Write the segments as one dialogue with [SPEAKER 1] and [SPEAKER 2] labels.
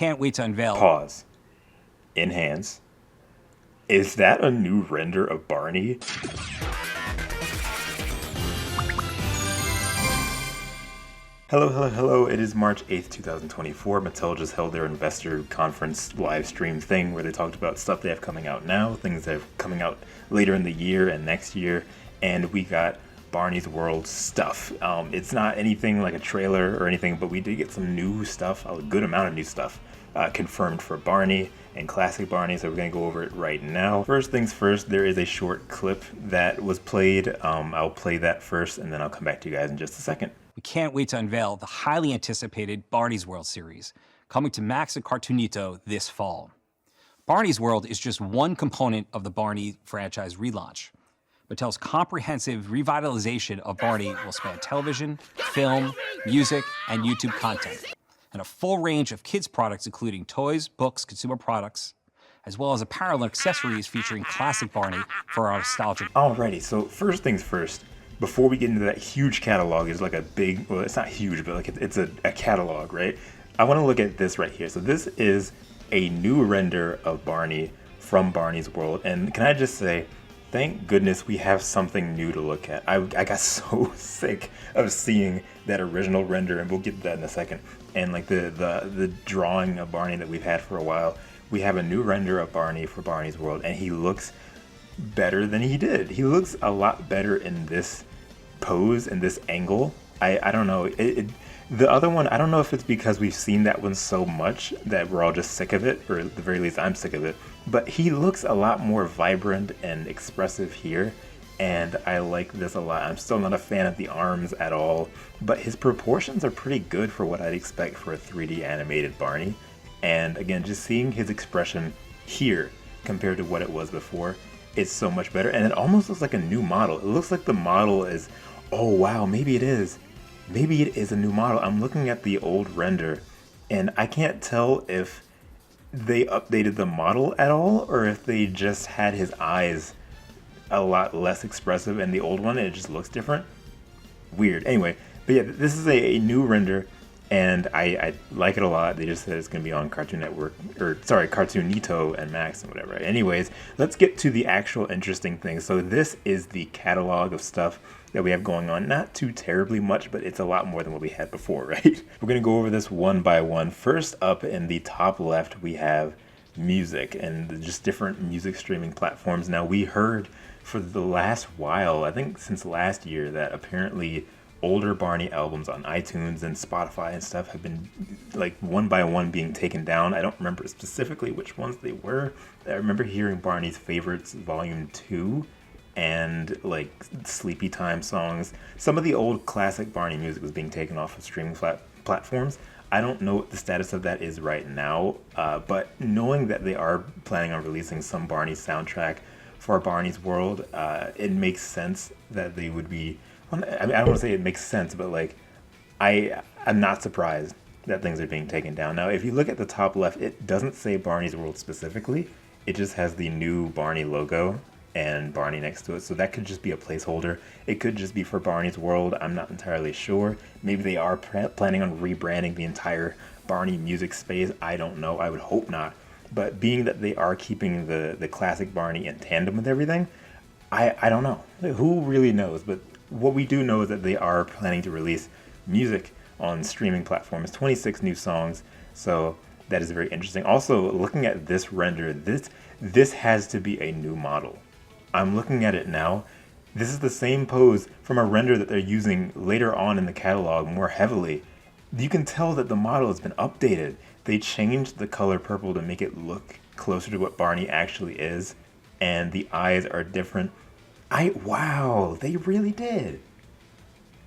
[SPEAKER 1] can't wait to unveil.
[SPEAKER 2] Pause. Enhance. Is that a new render of Barney? Hello, hello, hello. It is March 8th, 2024. Mattel just held their investor conference live stream thing where they talked about stuff they have coming out now, things that are coming out later in the year and next year, and we got Barney's World stuff. It's not anything like a trailer or anything, but we did get some new stuff, a good amount of new stuff, confirmed for Barney and Classic Barney, so we're going to go over it right now. First things first, there is a short clip that was played. I'll play that first, and then I'll come back to you guys in just a second.
[SPEAKER 1] We can't wait to unveil the highly anticipated Barney's World series, coming to Max and Cartoonito this fall. Barney's World is just one component of the Barney franchise relaunch. Mattel's comprehensive revitalization of Barney will span television, film, music, and YouTube content, and a full range of kids' products including toys, books, consumer products, as well as apparel and accessories featuring Classic Barney for our nostalgic.
[SPEAKER 2] Alrighty, so first things first. Before we get into that huge catalog, is like a big, well, it's not huge, but like it's a catalog, right? I want to look at this right here. So this is a new render of Barney from Barney's World. And can I just say, thank goodness we have something new to look at. I got so sick of seeing that original render, and we'll get to that in a second. And like the drawing of Barney that we've had for a while. We have a new render of Barney for Barney's World, and he looks better than he did. He looks a lot better in this pose and this angle. I don't know. The other one, I don't know if it's because we've seen that one so much that we're all just sick of it, or at the very least I'm sick of it. But he looks a lot more vibrant and expressive here, and I like this a lot. I'm still not a fan of the arms at all, but his proportions are pretty good for what I'd expect for a 3D animated Barney. And again, just seeing his expression here compared to what it was before, it's so much better, and it almost looks like a new model. It looks like the model is, oh wow, maybe it is. Maybe it is a new model. I'm looking at the old render, and I can't tell if they updated the model at all, or if they just had his eyes a lot less expressive in the old one, and it just looks different. Weird. Anyway, but yeah, this is a new render, and I like it a lot. They just said it's going to be on Cartoon Network, or sorry, Cartoonito and Max and whatever. Anyways, let's get to the actual interesting things. So this is the catalog of stuff that we have going on. Not too terribly much, but it's a lot more than what we had before, right? We're going to go over this one by one. First up in the top left, we have music and just different music streaming platforms. Now, we heard for the last while, I think since last year, that apparently older Barney albums on iTunes and Spotify and stuff have been like one by one being taken down. I don't remember specifically which ones they were. I remember hearing Barney's Favorites Volume 2 and like Sleepy Time songs. Some of the old classic Barney music was being taken off of streaming platforms. I don't know what the status of that is right now, but knowing that they are planning on releasing some Barney soundtrack for Barney's World, it makes sense that they would be, I mean, I don't want to say it makes sense, but like, I'm not surprised that things are being taken down. Now, if you look at the top left, it doesn't say Barney's World specifically. It just has the new Barney logo and Barney next to it. So that could just be a placeholder. It could just be for Barney's World. I'm not entirely sure. Maybe they are planning on rebranding the entire Barney music space. I don't know. I would hope not. But being that they are keeping the classic Barney in tandem with everything, I don't know. Who really knows? But what we do know is that they are planning to release music on streaming platforms, 26 new songs. So that is very interesting. Also, looking at this render, this has to be a new model. I'm looking at it now. This is the same pose from a render that they're using later on in the catalog more heavily. You can tell that the model has been updated. They changed the color purple to make it look closer to what Barney actually is, and the eyes are different. Wow, they really did.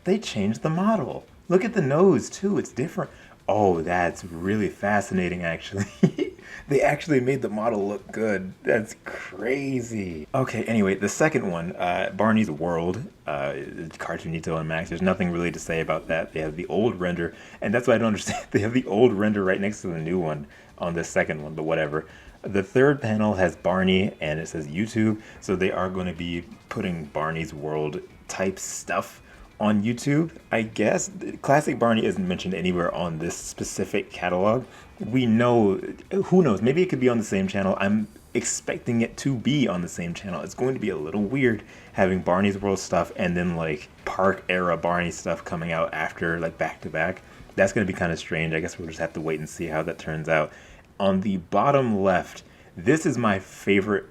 [SPEAKER 2] They changed the model. Look at the nose too, it's different. Oh, that's really fascinating actually. They actually made the model look good. That's crazy. Okay, anyway, the second one, Barney's World, Cartoonito and Max. There's nothing really to say about that. They have the old render, and that's what I don't understand. They have the old render right next to the new one on the second one, but whatever. The third panel has Barney, and it says YouTube, so they are going to be putting Barney's World type stuff on YouTube, I guess. Classic Barney isn't mentioned anywhere on this specific catalog, we know, who knows, maybe it could be on the same channel. I'm expecting it to be on the same channel. It's going to be a little weird having Barney's World stuff and then like park era Barney stuff coming out after, like back to back. That's going to be kind of strange. I guess we'll just have to wait and see how that turns out. On the bottom left, this is my favorite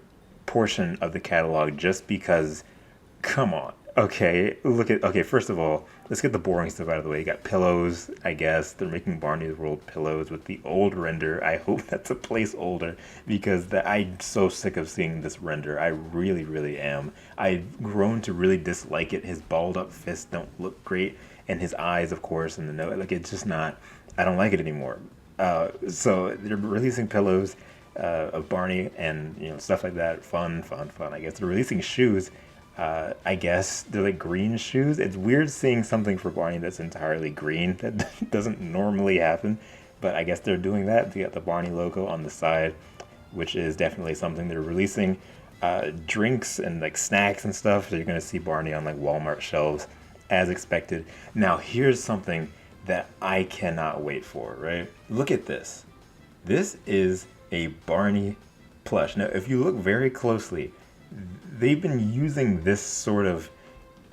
[SPEAKER 2] portion of the catalog just because, come on. Okay, first of all, let's get the boring stuff out of the way. You got pillows, I guess. They're making Barney's World pillows with the old render. I hope that's a placeholder because I'm so sick of seeing this render. I really, really am. I've grown to really dislike it. His balled up fists don't look great. And his eyes, of course, and the nose. Like, it's just not, I don't like it anymore. So they're releasing pillows of Barney and, stuff like that. Fun. I guess they're releasing shoes. I guess they're like green shoes. It's weird seeing something for Barney that's entirely green. That doesn't normally happen, but I guess they're doing that. They got the Barney logo on the side, which is definitely something they're releasing. Drinks and like snacks and stuff. So you're gonna see Barney on like Walmart shelves, as expected. Now here's something that I cannot wait for. Right? Look at this. This is a Barney plush. Now, if you look very closely, they've been using this sort of,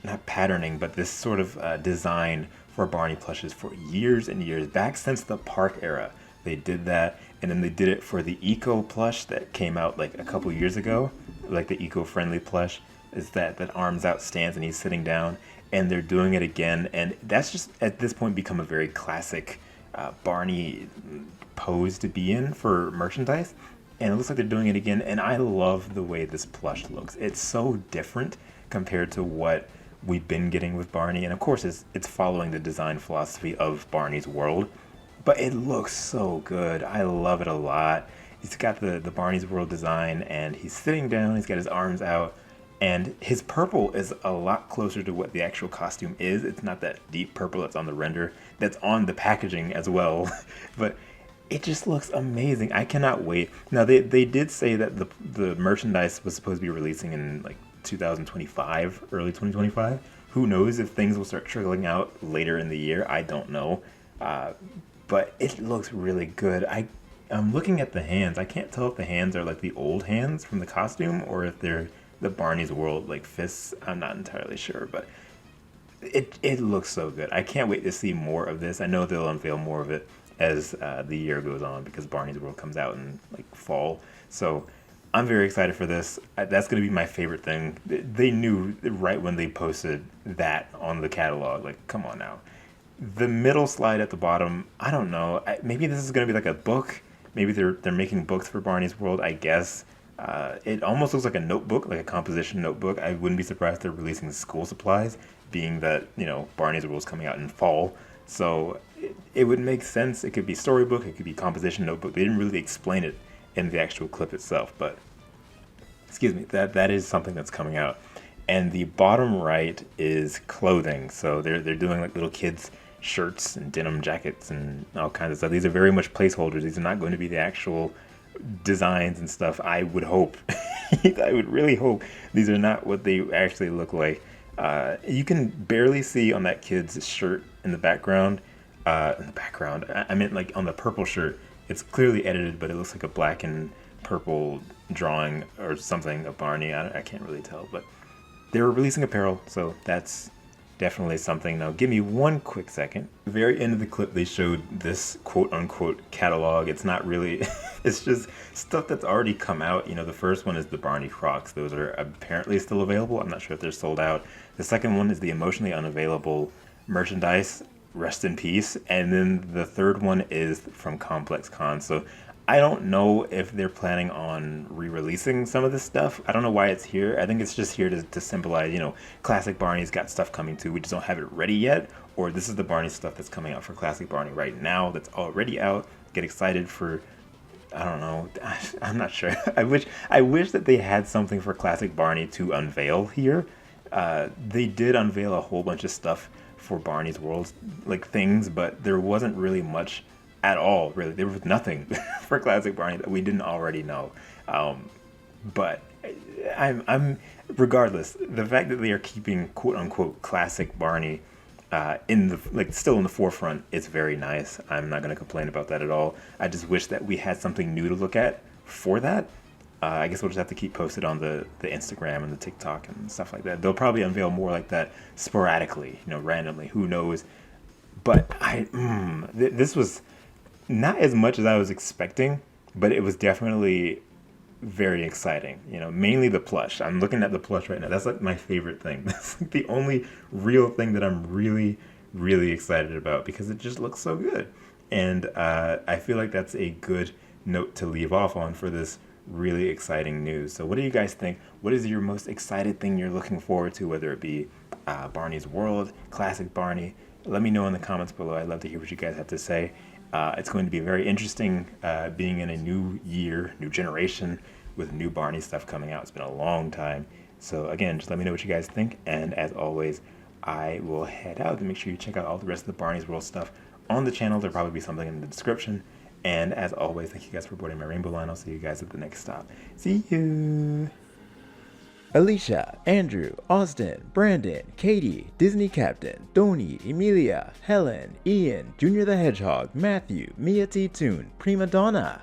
[SPEAKER 2] not patterning, but this sort of design for Barney plushes for years and years, back since the park era. They did that, and then they did it for the eco plush that came out like a couple years ago, like the eco-friendly plush, is that arms out stance and he's sitting down, and they're doing it again, and that's just at this point become a very classic Barney pose to be in for merchandise. And it looks like they're doing it again, and I love the way this plush looks. It's so different compared to what we've been getting with Barney, and of course it's following the design philosophy of Barney's World, but it looks so good. I love it a lot. He's got the Barney's World design, and he's sitting down, he's got his arms out, and his purple is a lot closer to what the actual costume is. It's not that deep purple that's on the render, that's on the packaging as well, but it just looks amazing. I cannot wait. Now, they did say that the merchandise was supposed to be releasing in like 2025, early 2025. Who knows if things will start trickling out later in the year? I don't know. But it looks really good. I'm looking at the hands. I can't tell if the hands are like the old hands from the costume or if they're the Barney's World like fists. I'm not entirely sure, but it looks so good. I can't wait to see more of this. I know they'll unveil more of it as the year goes on because Barney's World comes out in like fall. So I'm very excited for this. That's going to be my favorite thing. They knew right when they posted that on the catalog. Like, come on now. The middle slide at the bottom, I don't know. Maybe this is going to be like a book. Maybe they're making books for Barney's World, I guess. It almost looks like a notebook, like a composition notebook. I wouldn't be surprised if they're releasing school supplies, being that, Barney's World is coming out in fall. So it would make sense. It could be storybook, it could be composition notebook. They didn't really explain it in the actual clip itself, but excuse me, that is something that's coming out. And the bottom right is clothing. So they're doing like little kids shirts and denim jackets and all kinds of stuff. These are very much placeholders. These are not going to be the actual designs and stuff. I would hope. I would really hope these are not what they actually look like. You can barely see on that kid's shirt in the background. I meant like on the purple shirt. It's clearly edited, but it looks like a black and purple drawing or something of Barney. I can't really tell, but they were releasing apparel, so that's definitely something. Now, give me one quick second. At the very end of the clip, they showed this quote-unquote catalog. It's not really, it's just stuff that's already come out. The first one is the Barney Crocs. Those are apparently still available. I'm not sure if they're sold out. The second one is the emotionally unavailable merchandise, rest in peace. And then the third one is from Complex Con. So I don't know if they're planning on re-releasing some of this stuff. I don't know why it's here. I think it's just here to symbolize, Classic Barney's got stuff coming too. We just don't have it ready yet. Or this is the Barney stuff that's coming out for Classic Barney right now that's already out. Get excited for, I don't know. I'm not sure. I wish that they had something for Classic Barney to unveil here. They did unveil a whole bunch of stuff for Barney's World, like things, but there wasn't really much at all, really. There was nothing for Classic Barney that we didn't already know. But I'm regardless, the fact that they are keeping quote unquote Classic Barney in the still in the forefront. It's very nice. I'm not going to complain about that at all. I just wish that we had something new to look at for that. I guess we'll just have to keep posted on the Instagram and the TikTok and stuff like that. They'll probably unveil more like that sporadically, randomly. Who knows? But this was not as much as I was expecting, but it was definitely very exciting. Mainly the plush. I'm looking at the plush right now. That's like my favorite thing. That's like the only real thing that I'm really, really excited about because it just looks so good. And I feel like that's a good note to leave off on for this really exciting news. So what do you guys think? What is your most excited thing you're looking forward to, whether it be Barney's World, Classic Barney? Let me know in the comments below. I'd love to hear what you guys have to say. It's going to be very interesting being in a new year, new generation with new Barney stuff coming out. It's been a long time. So again, just let me know what you guys think. And as always, I will head out and make sure you check out all the rest of the Barney's World stuff on the channel. There'll probably be something in the description. And as always, thank you guys for boarding my rainbow line. I'll see you guys at the next stop. See you.
[SPEAKER 3] Alicia, Andrew, Austin, Brandon, Katie, Disney Captain, Donnie, Emilia, Helen, Ian, Junior the Hedgehog, Matthew, Mia T. Toon, Prima Donna,